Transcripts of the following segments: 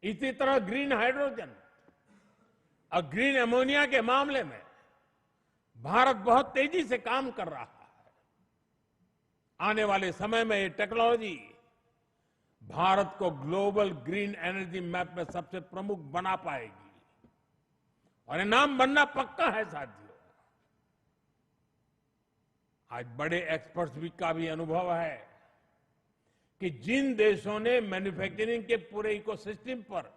इसी तरह green hydrogen और ग्रीन अमोनिया के मामले में भारत बहुत तेजी से काम कर रहा है। आने वाले समय में ये टेक्नोलॉजी भारत को ग्लोबल ग्रीन एनर्जी मैप में सबसे प्रमुख बना पाएगी और ये नाम बनना पक्का है साथियों। आज बड़े एक्सपर्ट्स भी का भी अनुभव है कि जिन देशों ने मैन्युफैक्चरिंग के पूरे इकोसिस्टम पर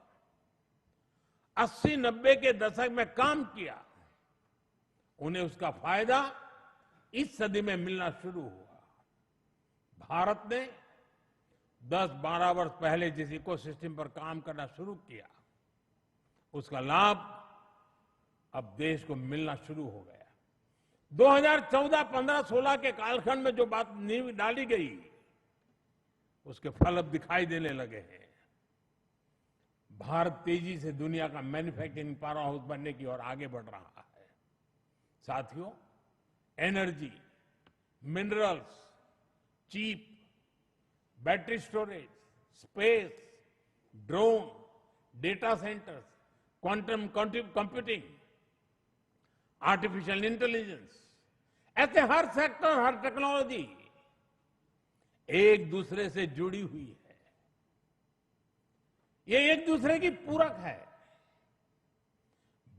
80-90 के दशक में काम किया, उन्हें उसका फायदा इस सदी में मिलना शुरू हुआ। भारत ने 10-12 वर्ष पहले जिस इकोसिस्टम पर काम करना शुरू किया, उसका लाभ अब देश को मिलना शुरू हो गया। 2014, 15, 16 के कालखंड में जो बात नींव डाली गई, उसके फल अब दिखाई देने लगे हैं। भारत तेजी से दुनिया का मैन्युफैक्चरिंग पावर हाउस बनने की ओर आगे बढ़ रहा है। साथियों, energy, minerals, chip, battery storage, space, drone, data centres, quantum computing, artificial intelligence, ऐसे हर सेक्टर, हर टेक्नोलॉजी एक दूसरे से जुड़ी हुई है। ये एक दूसरे की पूरक है।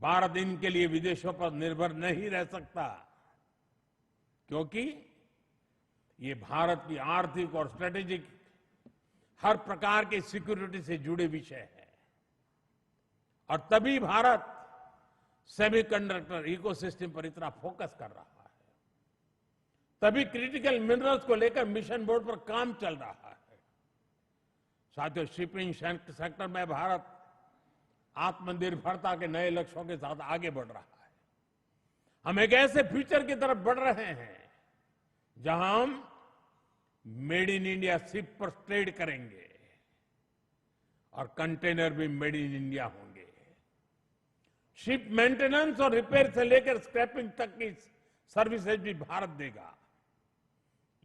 भारत इनके लिए विदेशों पर निर्भर नहीं रह सकता, क्योंकि ये भारत की आर्थिक और स्ट्रेटेजिक हर प्रकार की सिक्योरिटी से जुड़े विषय है। और तभी भारत सेमीकंडक्टर इकोसिस्टम पर इतना फोकस कर रहा है, तभी क्रिटिकल मिनरल्स को लेकर मिशन बोर्ड पर काम चल रहा है। साथियों, शिपिंग सेक्टर में भारत आत्मनिर्भरता के नए लक्ष्यों के साथ आगे बढ़ रहा है। हम एक ऐसे फ्यूचर की तरफ बढ़ रहे हैं जहां हम मेड इन इंडिया शिप पर ट्रेड करेंगे और कंटेनर भी मेड इन इंडिया होंगे। शिप मेंटेनेंस और रिपेयर से लेकर स्क्रैपिंग तक की सर्विसेज भी भारत देगा।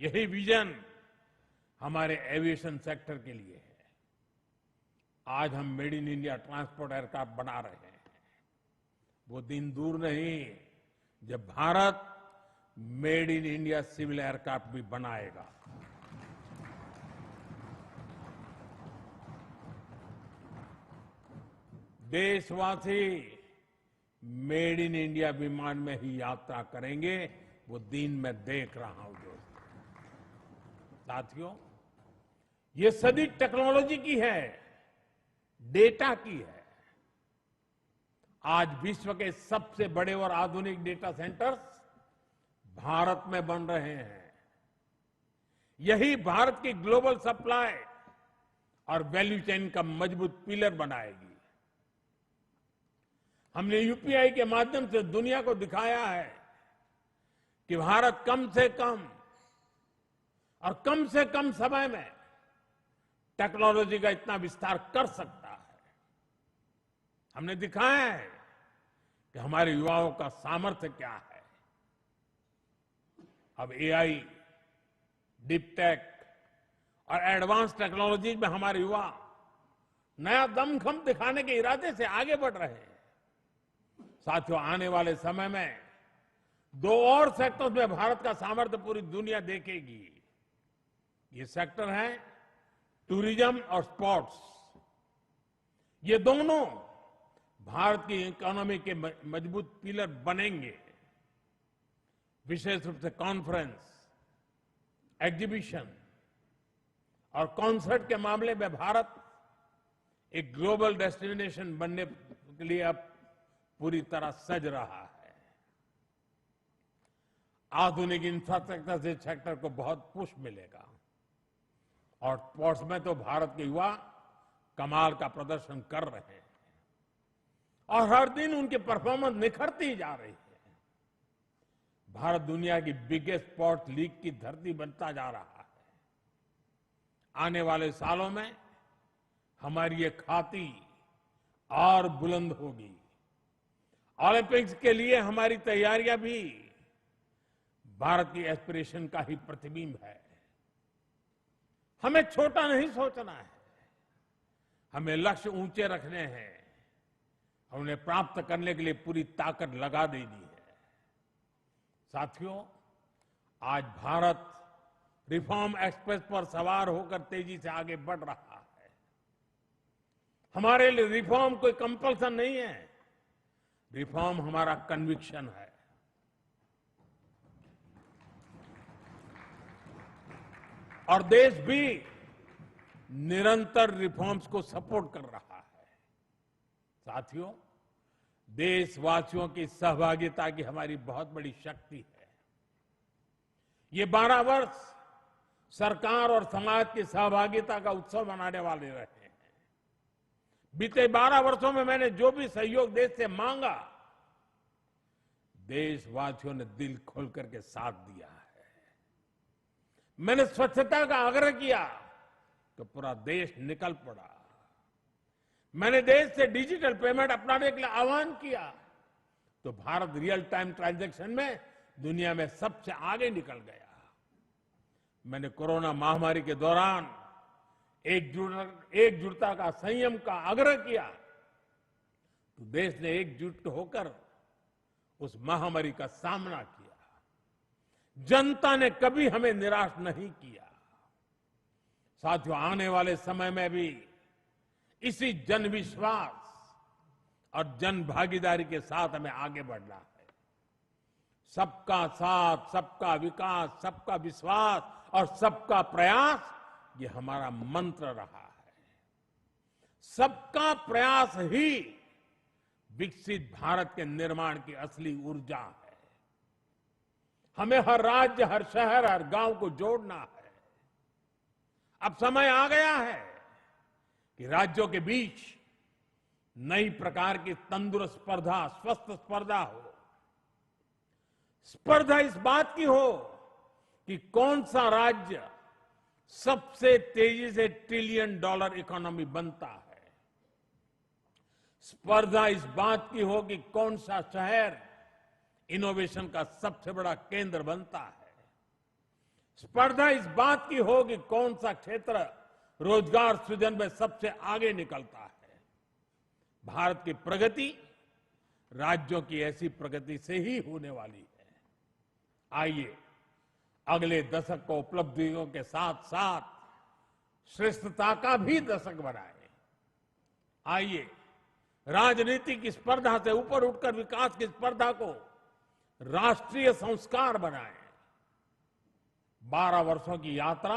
यही विजन हमारे एविएशन सेक्टर के लिए है। आज हम made in India transport aircraft बना रहे हैं। वो दिन दूर नहीं जब Bharat made in India civil aircraft भी बनाएगा। देशवासी मेड इन इंडिया विमान में ही यात्रा करेंगे, वो दिन मैं देख रहा हूं दोस्तों। साथियों, ये सदी टेक्नोलॉजी की है, डेटा की है। आज विश्व के सबसे बड़े और आधुनिक डेटा सेंटर्स भारत में बन रहे हैं। यही भारत की ग्लोबल सप्लाई और वैल्यू चेन का मजबूत पिलर बनाएगी। हमने यूपीआई के माध्यम से दुनिया को दिखाया है कि भारत कम से कम समय में टेक्नोलॉजी का इतना विस्तार कर सकता है। हमने दिखाया है कि हमारे युवाओं का सामर्थ्य क्या है। अब एआई, डीप टेक और एडवांस टेक्नोलॉजी में हमारे युवा नया दमखम दिखाने के इरादे से आगे बढ़ रहे हैं। साथियों, आने वाले समय में 2 और सेक्टर्स में भारत का सामर्थ्य पूरी दुनिया देखेगी। ये सेक्टर है टूरिज्म और स्पोर्ट्स। ये दोनों भारत की इकोनॉमी के मजबूत पिलर बनेंगे। विशेष रूप से कॉन्फ्रेंस, एग्जीबिशन और कॉन्सर्ट के मामले में भारत एक ग्लोबल डेस्टिनेशन बनने के लिए अब पूरी तरह सज रहा है। आधुनिक इंफ्रास्ट्रक्चर से सेक्टर को बहुत पुश मिलेगा और स्पोर्ट्स में तो भारत के युवा कमाल का प्रदर्शन कर रहे हैं और हर दिन उनकी परफॉर्मेंस निखरती जा रही है। भारत दुनिया की बिगेस्ट स्पोर्ट्स लीग की धरती बनता जा रहा है। आने वाले सालों में हमारी ये ख्याति और बुलंद होगी। ओलंपिक्स के लिए हमारी तैयारियां भी भारत की एस्पिरेशन का ही प्रतिबिंब है। हमें छोटा नहीं सोचना है, हमें लक्ष्य ऊंचे रखने हैं, उन्हें प्राप्त करने के लिए पूरी ताकत लगा देनी है। साथियों, आज भारत रिफॉर्म एक्सप्रेस पर सवार होकर तेजी से आगे बढ़ रहा है। हमारे लिए रिफॉर्म कोई कंपल्सन नहीं है, रिफॉर्म हमारा कन्विक्शन है। और देश भी निरंतर रिफॉर्म्स को सपोर्ट कर रहा है। साथियों, देशवासियों की सहभागिता की हमारी बहुत बड़ी शक्ति है। ये 12 वर्ष सरकार और समाज की सहभागिता का उत्सव मनाने वाले रहे हैं। बीते 12 वर्षों में मैंने जो भी सहयोग देश से मांगा, देशवासियों ने दिल खोल करके साथ दिया है। मैंने स्वच्छता का आग्रह किया तो पूरा देश निकल पड़ा। मैंने देश से डिजिटल पेमेंट अपनाने के लिए आह्वान किया तो भारत रियल टाइम ट्रांजैक्शन में दुनिया में सबसे आगे निकल गया। मैंने कोरोना महामारी के दौरान एकजुटता का, संयम का आग्रह किया तो देश ने एकजुट होकर उस महामारी का सामना किया। जनता ने कभी हमें निराश नहीं किया। साथियों, आने वाले समय में भी इसी जन विश्वास और जन भागीदारी के साथ हमें आगे बढ़ना है। सबका साथ, सबका विकास, सबका विश्वास और सबका प्रयास, ये हमारा मंत्र रहा है। सबका प्रयास ही विकसित भारत के निर्माण की असली ऊर्जा है। हमें हर राज्य, हर शहर, हर गांव को जोड़ना है। अब समय आ गया है कि राज्यों के बीच नई प्रकार की तंदुरुस्त स्पर्धा, स्वस्थ स्पर्धा हो। स्पर्धा इस बात की हो कि कौन सा राज्य सबसे तेजी से $1 ट्रिलियन इकोनॉमी बनता है। स्पर्धा इस बात की हो कि कौन सा शहर इनोवेशन का सबसे बड़ा केंद्र बनता है। स्पर्धा इस बात की हो कि कौन सा क्षेत्र रोजगार सृजन में सबसे आगे निकलता है। भारत की प्रगति राज्यों की ऐसी प्रगति से ही होने वाली है। आइए अगले दशक को उपलब्धियों के साथ साथ श्रेष्ठता का भी दशक बनाएं। आइए राजनीति की स्पर्धा से ऊपर उठकर विकास की स्पर्धा को राष्ट्रीय संस्कार बनाएं। 12 वर्षों की यात्रा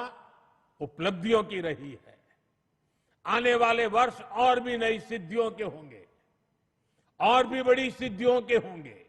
उपलब्धियों की रही है। आने वाले वर्ष और भी नई सिद्धियों के होंगे, और भी बड़ी सिद्धियों के होंगे।